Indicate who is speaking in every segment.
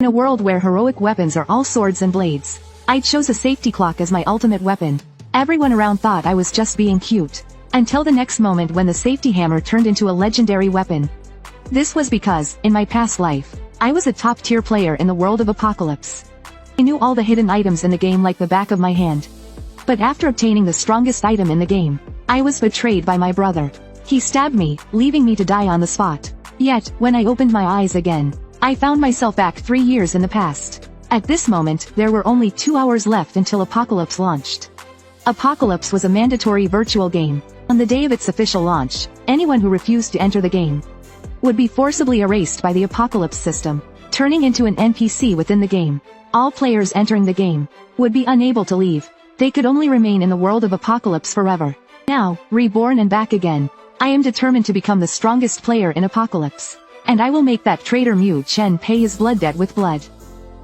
Speaker 1: In a world where heroic weapons are all swords and blades, I chose a safety clock as my ultimate weapon. Everyone around thought I was just being cute. Until the next moment when the safety hammer turned into a legendary weapon. This was because, in my past life, I was a top-tier player in the world of Apocalypse. I knew all the hidden items in the game like the back of my hand. But after obtaining the strongest item in the game, I was betrayed by my brother. He stabbed me, leaving me to die on the spot. Yet, when I opened my eyes again, I found myself back 3 years in the past. At this moment, there were only 2 hours left until Apocalypse launched. Apocalypse was a mandatory virtual game. On the day of its official launch, anyone who refused to enter the game would be forcibly erased by the Apocalypse system, turning into an NPC within the game. All players entering the game would be unable to leave. They could only remain in the world of Apocalypse forever. Now, reborn and back again, I am determined to become the strongest player in Apocalypse. And I will make that traitor Mu Chen pay his blood debt with blood.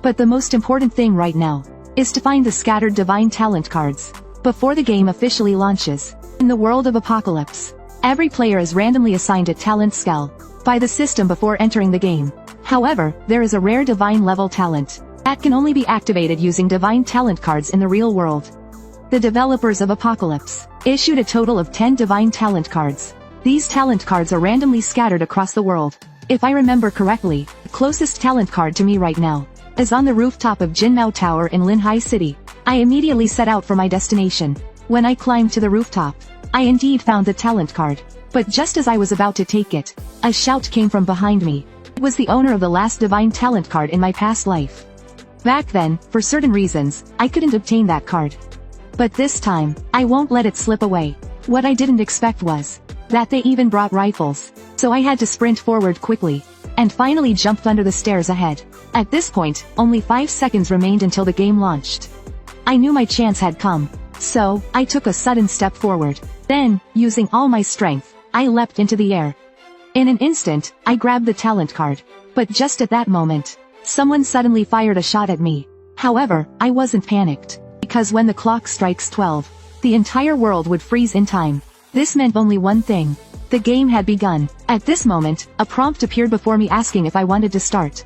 Speaker 1: But the most important thing right now is to find the scattered divine talent cards before the game officially launches. In the world of Apocalypse, every player is randomly assigned a talent skill by the system before entering the game. However, there is a rare divine level talent that can only be activated using divine talent cards in the real world. The developers of Apocalypse issued a total of 10 divine talent cards. These talent cards are randomly scattered across the world. If I remember correctly, the closest talent card to me right now is on the rooftop of Jinmao Tower in Linhai City. I immediately set out for my destination. When I climbed to the rooftop, I indeed found the talent card. But just as I was about to take it, a shout came from behind me. It was the owner of the last divine talent card in my past life. Back then, for certain reasons, I couldn't obtain that card. But this time, I won't let it slip away. What I didn't expect was that they even brought rifles. So I had to sprint forward quickly, and finally jumped under the stairs ahead. At this point, only 5 seconds remained until the game launched. I knew my chance had come. So, I took a sudden step forward. Then, using all my strength, I leapt into the air. In an instant, I grabbed the talent card. But just at that moment, someone suddenly fired a shot at me. However, I wasn't panicked. Because when the clock strikes 12, the entire world would freeze in time. This meant only one thing. The game had begun. At this moment, a prompt appeared before me asking if I wanted to start.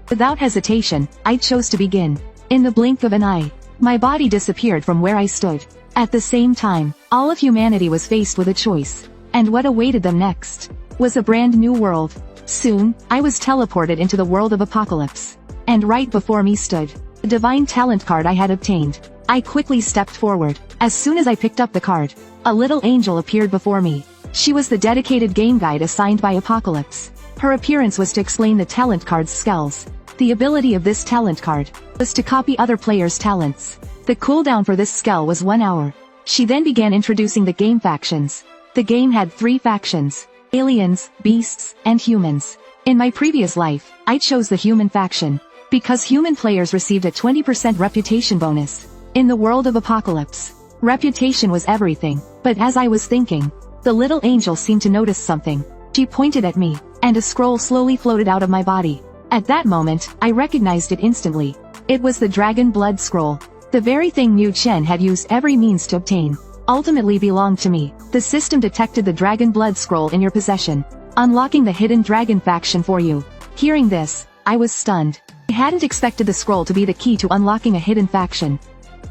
Speaker 1: Without hesitation, I chose to begin. In the blink of an eye, my body disappeared from where I stood. At the same time, all of humanity was faced with a choice. And what awaited them next was a brand new world. Soon, I was teleported into the world of Apocalypse. And right before me stood the divine talent card I had obtained. I quickly stepped forward. As soon as I picked up the card, a little angel appeared before me. She was the dedicated game guide assigned by Apocalypse. Her appearance was to explain the talent card's skills. The ability of this talent card was to copy other players' talents. The cooldown for this skill was 1 hour. She then began introducing the game factions. The game had 3 factions: aliens, beasts, and humans. In my previous life, I chose the human faction, because human players received a 20% reputation bonus. In the world of Apocalypse, reputation was everything. But as I was thinking, the little angel seemed to notice something. She pointed at me, and a scroll slowly floated out of my body. At that moment, I recognized it instantly. It was the Dragon Blood Scroll. The very thing Mu Chen had used every means to obtain ultimately belonged to me. The system detected the Dragon Blood Scroll in your possession, unlocking the hidden dragon faction for you. Hearing this, I was stunned. I hadn't expected the scroll to be the key to unlocking a hidden faction.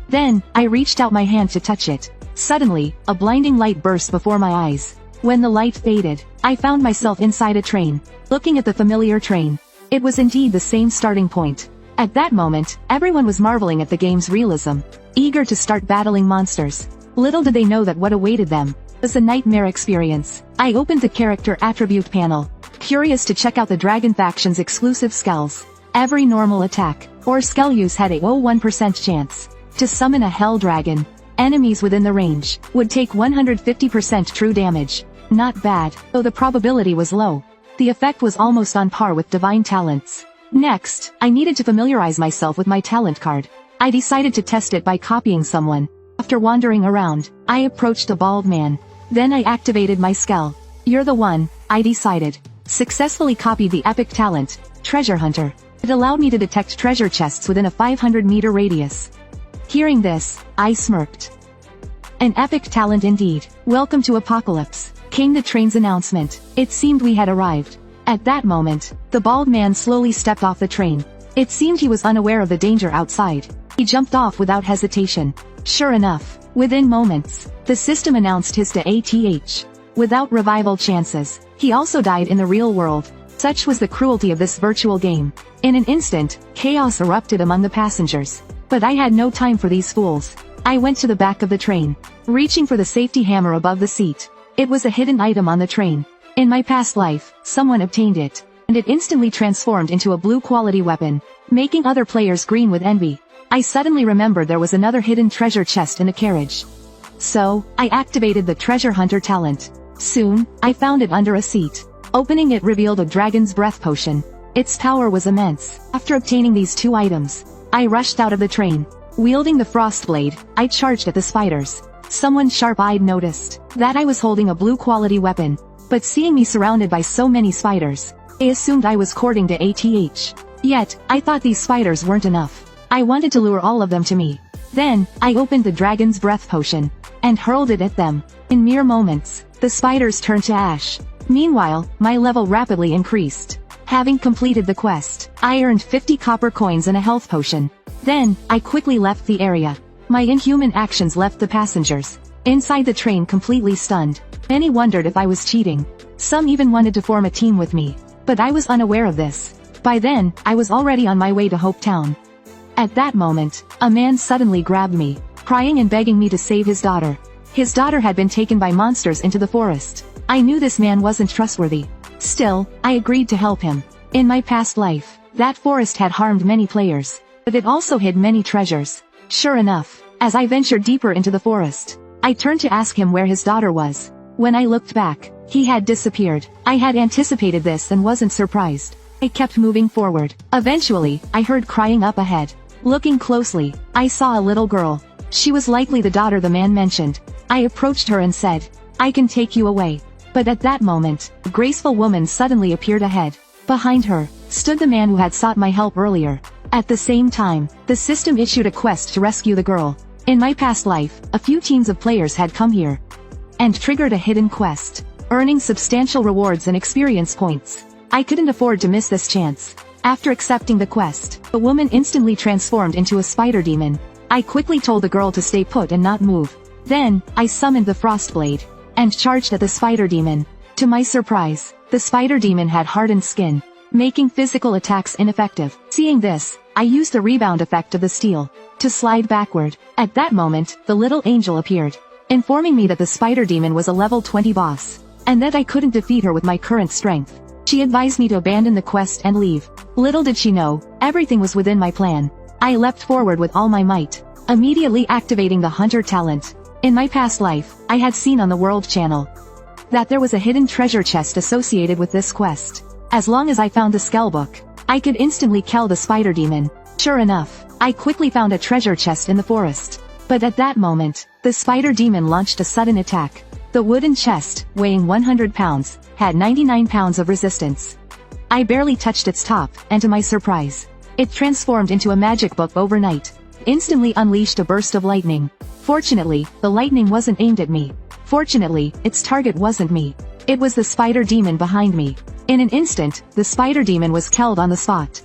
Speaker 1: Then, I reached out my hand to touch it. Suddenly, a blinding light burst before my eyes. When the light faded, I found myself inside a train, looking at the familiar train. It was indeed the same starting point. At that moment, everyone was marveling at the game's realism, eager to start battling monsters. Little did they know that what awaited them was a nightmare experience. I opened the character attribute panel, curious to check out the dragon faction's exclusive skills. Every normal attack or skill use had a 1% chance to summon a hell dragon. Enemies within the range would take 150% true damage. Not bad, though the probability was low. The effect was almost on par with divine talents. Next, I needed to familiarize myself with my talent card. I decided to test it by copying someone. After wandering around, I approached the bald man. Then I activated my skill. You're the one, I decided. Successfully copied the epic talent, Treasure Hunter. It allowed me to detect treasure chests within a 500-meter radius. Hearing this, I smirked. An epic talent indeed. Welcome to Apocalypse, came the train's announcement. It seemed we had arrived. At that moment, the bald man slowly stepped off the train. It seemed he was unaware of the danger outside. He jumped off without hesitation. Sure enough, within moments, the system announced his death. Without revival chances, he also died in the real world. Such was the cruelty of this virtual game. In an instant, chaos erupted among the passengers. But I had no time for these fools. I went to the back of the train, reaching for the safety hammer above the seat. It was a hidden item on the train. In my past life, someone obtained it, and it instantly transformed into a blue-quality weapon, making other players green with envy. I suddenly remembered there was another hidden treasure chest in the carriage. So, I activated the treasure hunter talent. Soon, I found it under a seat. Opening it revealed a dragon's breath potion. Its power was immense. After obtaining these two items, I rushed out of the train. Wielding the frost blade, I charged at the spiders. Someone sharp-eyed noticed that I was holding a blue-quality weapon, but seeing me surrounded by so many spiders, they assumed I was courting death. Yet, I thought these spiders weren't enough. I wanted to lure all of them to me. Then, I opened the dragon's breath potion, and hurled it at them. In mere moments, the spiders turned to ash. Meanwhile, my level rapidly increased. Having completed the quest, I earned 50 copper coins and a health potion. Then, I quickly left the area. My inhuman actions left the passengers inside the train completely stunned. Many wondered if I was cheating. Some even wanted to form a team with me, but I was unaware of this. By then, I was already on my way to Hope Town. At that moment, a man suddenly grabbed me, crying and begging me to save his daughter. His daughter had been taken by monsters into the forest. I knew this man wasn't trustworthy. Still, I agreed to help him. In my past life, that forest had harmed many players, but it also hid many treasures. Sure enough, as I ventured deeper into the forest, I turned to ask him where his daughter was. When I looked back, he had disappeared. I had anticipated this and wasn't surprised. I kept moving forward. Eventually, I heard crying up ahead. Looking closely, I saw a little girl. She was likely the daughter the man mentioned. I approached her and said, "I can take you away." But at that moment, a graceful woman suddenly appeared ahead. Behind her, stood the man who had sought my help earlier. At the same time, the system issued a quest to rescue the girl. In my past life, a few teams of players had come here and triggered a hidden quest, earning substantial rewards and experience points. I couldn't afford to miss this chance. After accepting the quest, the woman instantly transformed into a spider demon. I quickly told the girl to stay put and not move. Then, I summoned the frost blade and charged at the spider demon. To my surprise, the spider demon had hardened skin, making physical attacks ineffective. Seeing this, I used the rebound effect of the steel to slide backward. At that moment, the little angel appeared, informing me that the spider demon was a level 20 boss, and that I couldn't defeat her with my current strength. She advised me to abandon the quest and leave. Little did she know, everything was within my plan. I leapt forward with all my might, immediately activating the hunter talent. In my past life, I had seen on the World Channel that there was a hidden treasure chest associated with this quest. As long as I found the skellbook, I could instantly kill the spider demon. Sure enough, I quickly found a treasure chest in the forest. But at that moment, the spider demon launched a sudden attack. The wooden chest, weighing 100 pounds, had 99 pounds of resistance. I barely touched its top, and to my surprise, it transformed into a magic book overnight. Instantly unleashed a burst of lightning. Fortunately, the lightning wasn't aimed at me. Fortunately, its target wasn't me. It was the spider demon behind me. In an instant, the spider demon was killed on the spot.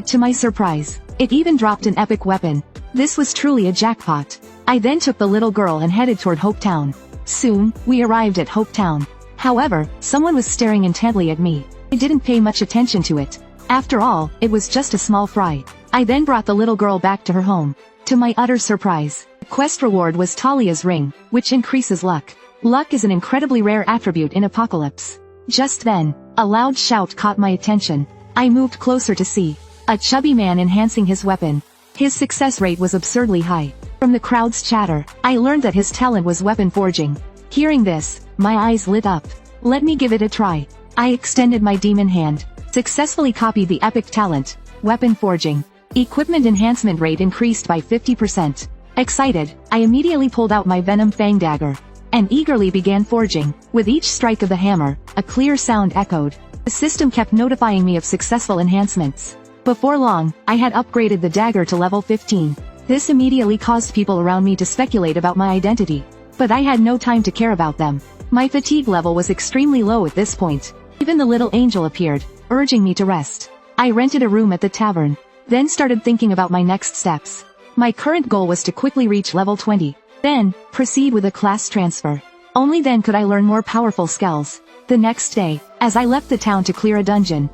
Speaker 1: To my surprise, it even dropped an epic weapon. This was truly a jackpot. I then took the little girl and headed toward Hope Town. Soon, we arrived at Hope Town. However, someone was staring intently at me. I didn't pay much attention to it. After all, it was just a small fry. I then brought the little girl back to her home. To my utter surprise, the quest reward was Talia's ring, which increases luck. Luck is an incredibly rare attribute in Apocalypse. Just then, a loud shout caught my attention. I moved closer to see a chubby man enhancing his weapon. His success rate was absurdly high. From the crowd's chatter, I learned that his talent was weapon forging. Hearing this, my eyes lit up. Let me give it a try. I extended my demon hand, successfully copied the epic talent, weapon forging. Equipment enhancement rate increased by 50%. Excited, I immediately pulled out my Venom Fang dagger and eagerly began forging. With each strike of the hammer, a clear sound echoed. The system kept notifying me of successful enhancements. Before long, I had upgraded the dagger to level 15. This immediately caused people around me to speculate about my identity. But I had no time to care about them. My fatigue level was extremely low at this point. Even the little angel appeared, urging me to rest. I rented a room at the tavern. then started thinking about my next steps. My current goal was to quickly reach level 20, then proceed with a class transfer. Only then could I learn more powerful skills. The next day, as I left the town to clear a dungeon,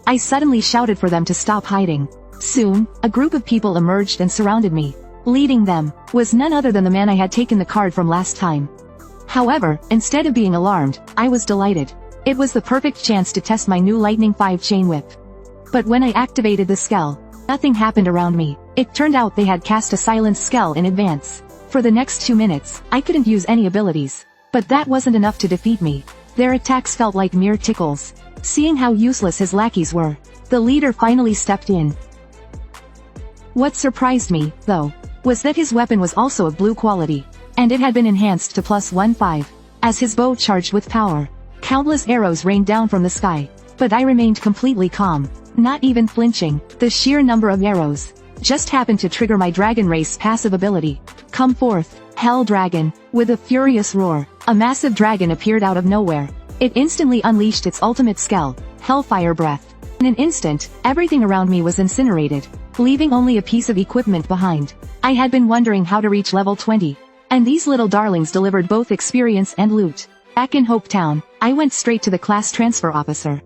Speaker 1: I suddenly shouted for them to stop hiding. Soon, a group of people emerged and surrounded me. Leading them was none other than the man I had taken the card from last time. However, instead of being alarmed, I was delighted. It was the perfect chance to test my new Lightning 5 chain whip. But when I activated the spell, nothing happened around me. It turned out they had cast a silence spell in advance. For the next 2 minutes, I couldn't use any abilities. But that wasn't enough to defeat me. Their attacks felt like mere tickles. Seeing how useless his lackeys were, the leader finally stepped in. What surprised me, though, was that his weapon was also of blue quality, and it had been enhanced to +1/5. As his bow charged with power, countless arrows rained down from the sky. But I remained completely calm, not even flinching. The sheer number of arrows just happened to trigger my Dragon Race passive ability. Come forth, Hell Dragon. With a furious roar, a massive dragon appeared out of nowhere. It instantly unleashed its ultimate skill, Hellfire Breath. In an instant, everything around me was incinerated, leaving only a piece of equipment behind. I had been wondering how to reach level 20, and these little darlings delivered both experience and loot. Back in Hope Town, I went straight to the class transfer officer.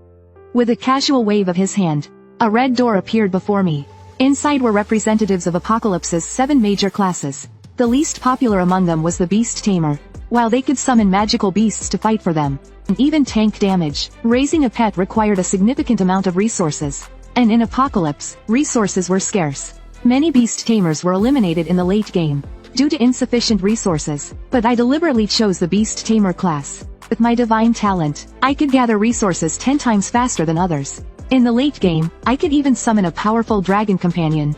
Speaker 1: With a casual wave of his hand, a red door appeared before me. Inside were representatives of Apocalypse's 7 major classes. The least popular among them was the Beast Tamer. While they could summon magical beasts to fight for them, and even tank damage, raising a pet required a significant amount of resources. And in Apocalypse, resources were scarce. Many beast tamers were eliminated in the late game, due to insufficient resources, but I deliberately chose the Beast Tamer class. With my divine talent, I could gather resources 10 times faster than others. In the late game, I could even summon a powerful dragon companion.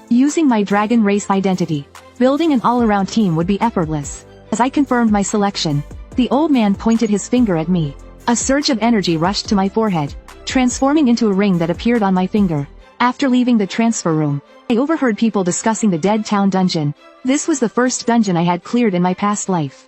Speaker 1: Using my Dragon Race identity, building an all-around team would be effortless. As I confirmed my selection, the old man pointed his finger at me. A surge of energy rushed to my forehead, transforming into a ring that appeared on my finger. After leaving the transfer room, I overheard people discussing the Dead Town dungeon. This was the first dungeon I had cleared in my past life.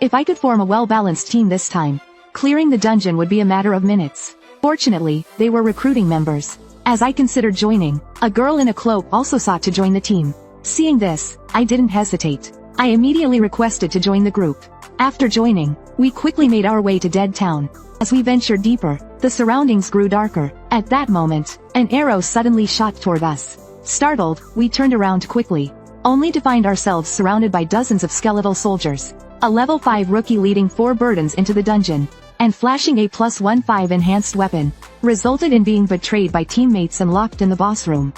Speaker 1: If I could form a well-balanced team this time, clearing the dungeon would be a matter of minutes. Fortunately, they were recruiting members. As I considered joining, a girl in a cloak also sought to join the team. Seeing this, I didn't hesitate. I immediately requested to join the group. After joining, we quickly made our way to Dead Town. As we ventured deeper, the surroundings grew darker. At that moment, an arrow suddenly shot toward us. Startled, we turned around quickly, only to find ourselves surrounded by dozens of skeletal soldiers. A level 5 rookie leading 4 burdens into the dungeon, and flashing a +1/5 enhanced weapon, resulted in being betrayed by teammates and locked in the boss room.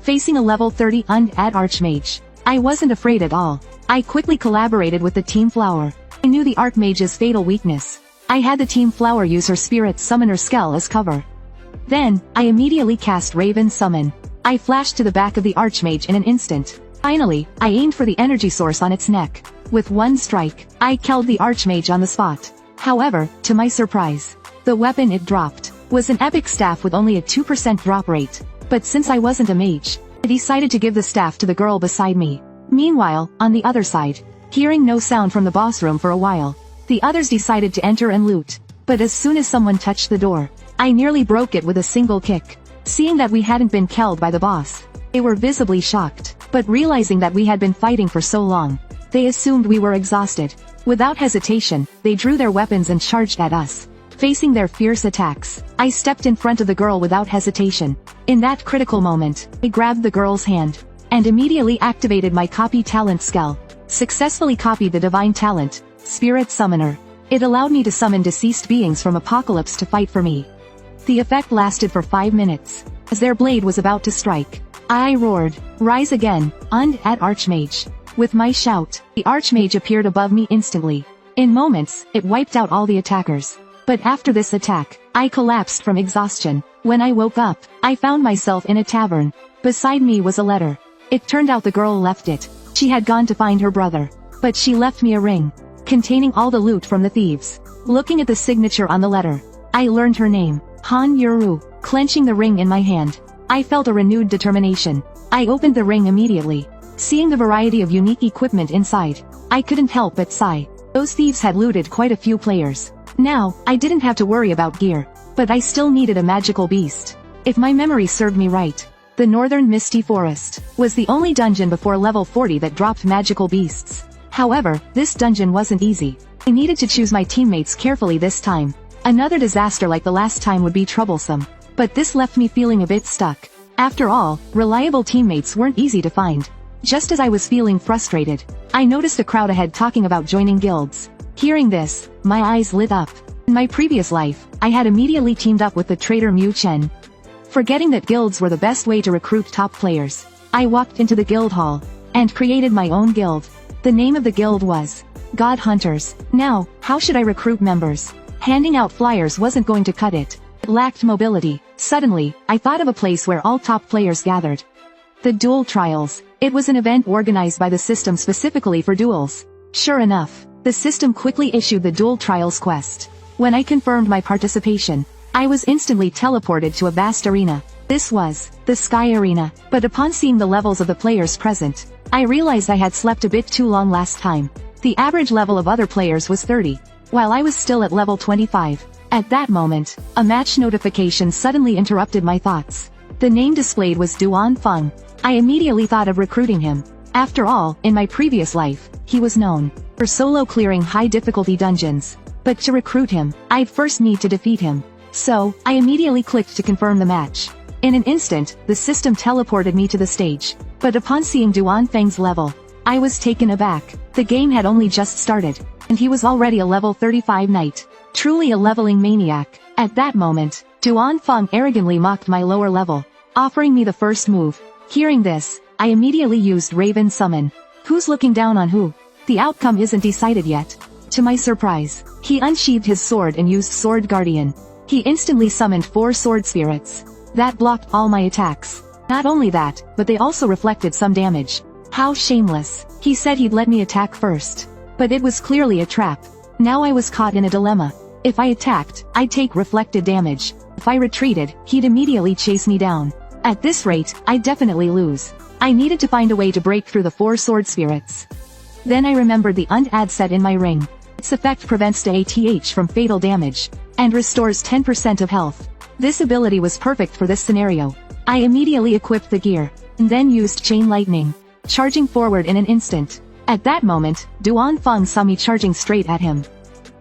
Speaker 1: Facing a level 30 undead archmage, I wasn't afraid at all. I quickly collaborated with the Team Flower. I knew the archmage's fatal weakness. I had the Team Flower use her Spirit Summoner spell as cover. Then, I immediately cast Raven Summon. I flashed to the back of the archmage in an instant. Finally, I aimed for the energy source on its neck. With one strike, I killed the archmage on the spot. However, to my surprise, the weapon it dropped was an epic staff with only a 2% drop rate. But since I wasn't a mage, I decided to give the staff to the girl beside me. Meanwhile, on the other side, hearing no sound from the boss room for a while, the others decided to enter and loot. But as soon as someone touched the door, I nearly broke it with a single kick. Seeing that we hadn't been killed by the boss, they were visibly shocked. But realizing that we had been fighting for so long, they assumed we were exhausted. Without hesitation, they drew their weapons and charged at us. Facing their fierce attacks, I stepped in front of the girl without hesitation. In that critical moment, I grabbed the girl's hand, and immediately activated my copy talent skill. Successfully copied the divine talent, Spirit Summoner. It allowed me to summon deceased beings from Apocalypse to fight for me. The effect lasted for 5 minutes. As their blade was about to strike, I roared, "Rise again, undead archmage." With my shout, the archmage appeared above me instantly. In moments, it wiped out all the attackers. But after this attack, I collapsed from exhaustion. When I woke up, I found myself in a tavern. Beside me was a letter. It turned out the girl left it. She had gone to find her brother. But she left me a ring, containing all the loot from the thieves. Looking at the signature on the letter, I learned her name, Han Yuru. Clenching the ring in my hand, I felt a renewed determination. I opened the ring immediately. Seeing the variety of unique equipment inside, I couldn't help but sigh. Those thieves had looted quite a few players. Now, I didn't have to worry about gear, but I still needed a magical beast. If my memory served me right, the Northern Misty Forest was the only dungeon before level 40 that dropped magical beasts. However, this dungeon wasn't easy. I needed to choose my teammates carefully this time. Another disaster like the last time would be troublesome. But this left me feeling a bit stuck. After all, reliable teammates weren't easy to find. Just as I was feeling frustrated, I noticed a crowd ahead talking about joining guilds. Hearing this, my eyes lit up. In my previous life, I had immediately teamed up with the traitor Mu Chen. Forgetting that guilds were the best way to recruit top players, I walked into the guild hall and created my own guild. The name of the guild was God Hunters. Now, how should I recruit members? Handing out flyers wasn't going to cut it. It lacked mobility. Suddenly, I thought of a place where all top players gathered. The Duel Trials. It was an event organized by the system specifically for duels. Sure enough, the system quickly issued the Duel Trials quest. When I confirmed my participation, I was instantly teleported to a vast arena. This was the Sky Arena. But upon seeing the levels of the players present, I realized I had slept a bit too long last time. The average level of other players was 30, while I was still at level 25. At that moment, a match notification suddenly interrupted my thoughts. The name displayed was Duan Feng. I immediately thought of recruiting him. After all, in my previous life, he was known for solo clearing high difficulty dungeons. But to recruit him, I'd first need to defeat him. So, I immediately clicked to confirm the match. In an instant, the system teleported me to the stage. But upon seeing Duan Feng's level, I was taken aback. The game had only just started, and he was already a level 35 knight. Truly a leveling maniac. At that moment, Duan Feng arrogantly mocked my lower level, offering me the first move. Hearing this, I immediately used Raven Summon. Who's looking down on who? The outcome isn't decided yet. To my surprise, he unsheathed his sword and used Sword Guardian. He instantly summoned 4 sword spirits. That blocked all my attacks. Not only that, but they also reflected some damage. How shameless. He said he'd let me attack first. But it was clearly a trap. Now I was caught in a dilemma. If I attacked, I'd take reflected damage. If I retreated, he'd immediately chase me down. At this rate, I'd definitely lose. I needed to find a way to break through the 4 sword spirits. Then I remembered the UND set in my ring. Its effect prevents the ATH from fatal damage, and restores 10% of health. This ability was perfect for this scenario. I immediately equipped the gear, and then used Chain Lightning, charging forward in an instant. At that moment, Duan Feng saw me charging straight at him.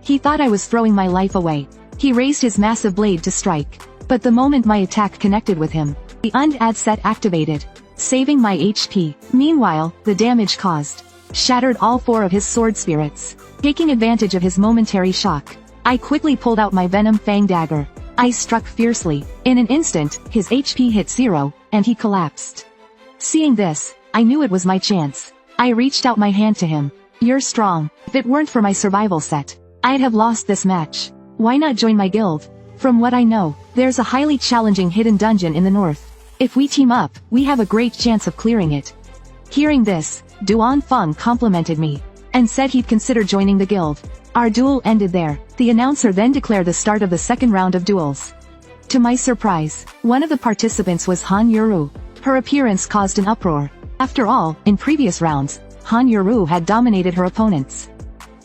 Speaker 1: He thought I was throwing my life away. He raised his massive blade to strike. But the moment my attack connected with him, the UND set activated, saving my HP. Meanwhile, the damage caused shattered all 4 of his sword spirits. Taking advantage of his momentary shock, I quickly pulled out my Venom Fang dagger. I struck fiercely. In an instant, his HP hit 0, and he collapsed. Seeing this, I knew it was my chance. I reached out my hand to him. You're strong. If it weren't for my survival set, I'd have lost this match. Why not join my guild? From what I know, there's a highly challenging hidden dungeon in the north. If we team up, we have a great chance of clearing it. Hearing this, Duan Feng complimented me, and said he'd consider joining the guild. Our duel ended there. The announcer then declared the start of the second round of duels. To my surprise, one of the participants was Han Yuru. Her appearance caused an uproar. After all, in previous rounds, Han Yuru had dominated her opponents.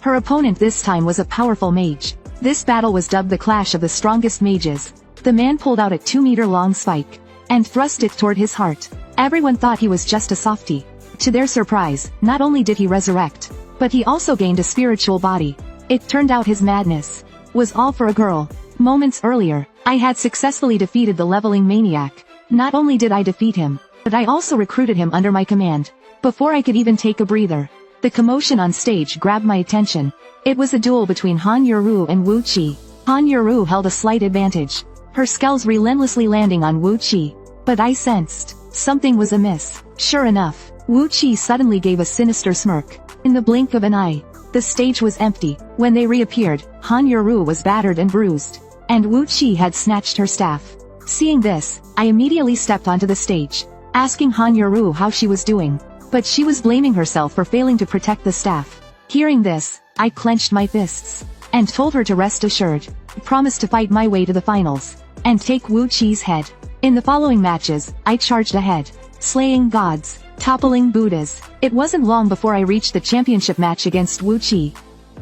Speaker 1: Her opponent this time was a powerful mage. This battle was dubbed the Clash of the Strongest Mages. The man pulled out a 2-meter-long spike, and thrust it toward his heart. Everyone thought he was just a softie. To their surprise, not only did he resurrect, but he also gained a spiritual body. It turned out his madness was all for a girl. Moments earlier, I had successfully defeated the leveling maniac. Not only did I defeat him, but I also recruited him under my command. Before I could even take a breather, the commotion on stage grabbed my attention. It was a duel between Han Yuru and Wu Qi. Han Yuru held a slight advantage, her skills relentlessly landing on Wu Qi. But I sensed something was amiss. Sure enough, Wu Qi suddenly gave a sinister smirk. In the blink of an eye, the stage was empty. When they reappeared, Han Yuru was battered and bruised, and Wu Qi had snatched her staff. Seeing this, I immediately stepped onto the stage, asking Han Yuru how she was doing. But she was blaming herself for failing to protect the staff. Hearing this, I clenched my fists, and told her to rest assured. I promised to fight my way to the finals, and take Wu Qi's head. In the following matches, I charged ahead, slaying gods, toppling Buddhas. It wasn't long before I reached the championship match against Wu Qi.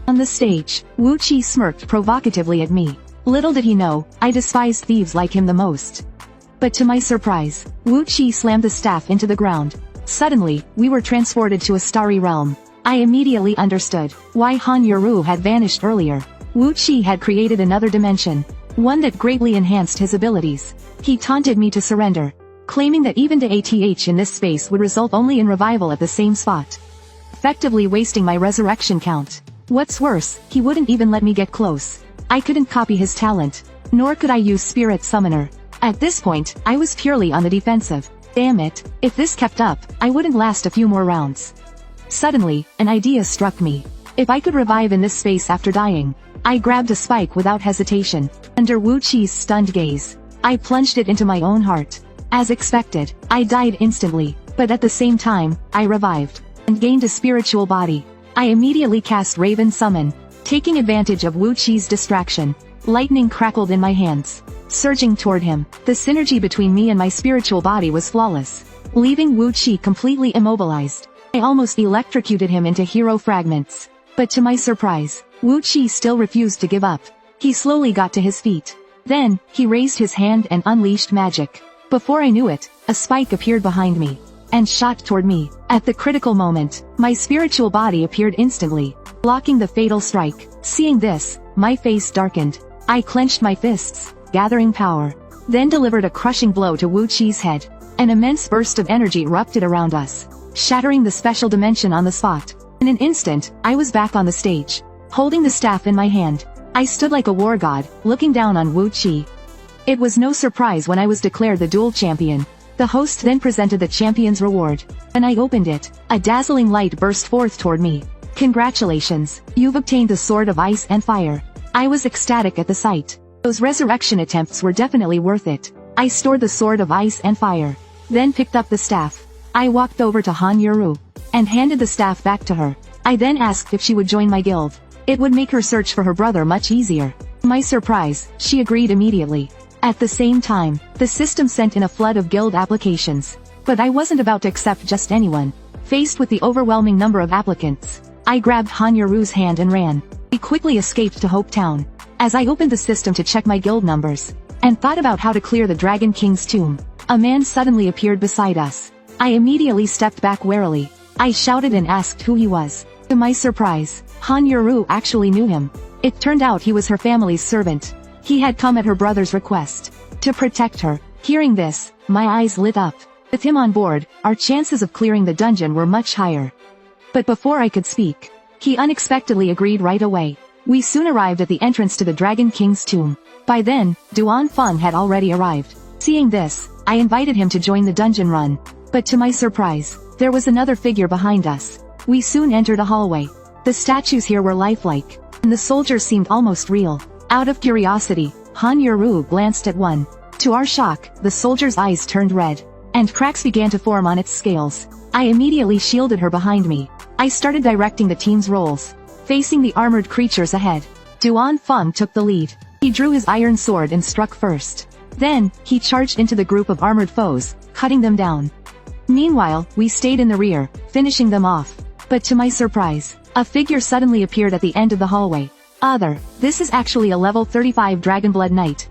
Speaker 1: On the stage, Wu Qi smirked provocatively at me. Little did he know, I despised thieves like him the most. But to my surprise, Wu Qi slammed the staff into the ground. Suddenly, we were transported to a starry realm. I immediately understood why Han Yuru had vanished earlier. Wu Qi had created another dimension, one that greatly enhanced his abilities. He taunted me to surrender, claiming that even the ATH in this space would result only in revival at the same spot, effectively wasting my resurrection count. What's worse, he wouldn't even let me get close. I couldn't copy his talent, nor could I use Spirit Summoner. At this point, I was purely on the defensive. Damn it, if this kept up, I wouldn't last a few more rounds. Suddenly, an idea struck me. If I could revive in this space after dying, I grabbed a spike without hesitation. Under Wu Qi's stunned gaze, I plunged it into my own heart. As expected, I died instantly, but at the same time, I revived and gained a spiritual body. I immediately cast Raven Summon, taking advantage of Wu Qi's distraction. Lightning crackled in my hands, surging toward him. The synergy between me and my spiritual body was flawless, leaving Wu Qi completely immobilized. I almost electrocuted him into hero fragments. But to my surprise, Wu Qi still refused to give up. He slowly got to his feet. Then, he raised his hand and unleashed magic. Before I knew it, a spike appeared behind me and shot toward me. At the critical moment, my spiritual body appeared instantly, blocking the fatal strike. Seeing this, my face darkened. I clenched my fists, gathering power, then delivered a crushing blow to Wu Qi's head. An immense burst of energy erupted around us, shattering the special dimension on the spot. In an instant, I was back on the stage, holding the staff in my hand. I stood like a war god, looking down on Wu Qi. It was no surprise when I was declared the duel champion. The host then presented the champion's reward. When I opened it, a dazzling light burst forth toward me. Congratulations, you've obtained the Sword of Ice and Fire. I was ecstatic at the sight. Those resurrection attempts were definitely worth it. I stored the Sword of Ice and Fire, then picked up the staff. I walked over to Han Yuru and handed the staff back to her. I then asked if she would join my guild. It would make her search for her brother much easier. To my surprise, she agreed immediately. At the same time, the system sent in a flood of guild applications. But I wasn't about to accept just anyone. Faced with the overwhelming number of applicants, I grabbed Han Yuru's hand and ran. We quickly escaped to Hope Town. As I opened the system to check my guild numbers, and thought about how to clear the Dragon King's tomb, a man suddenly appeared beside us. I immediately stepped back warily. I shouted and asked who he was. To my surprise, Han Yuru actually knew him. It turned out he was her family's servant. He had come at her brother's request to protect her. Hearing this, my eyes lit up. With him on board, our chances of clearing the dungeon were much higher. But before I could speak, he unexpectedly agreed right away. We soon arrived at the entrance to the Dragon King's tomb. By then, Duan Feng had already arrived. Seeing this, I invited him to join the dungeon run. But to my surprise, there was another figure behind us. We soon entered a hallway. The statues here were lifelike, and the soldiers seemed almost real. Out of curiosity, Han Yuru glanced at one. To our shock, the soldier's eyes turned red, and cracks began to form on its scales. I immediately shielded her behind me. I started directing the team's roles, facing the armored creatures ahead. Duan Feng took the lead. He drew his iron sword and struck first. Then, he charged into the group of armored foes, cutting them down. Meanwhile, we stayed in the rear, finishing them off. But to my surprise, a figure suddenly appeared at the end of the hallway. This is actually a level 35 Dragonblood Knight.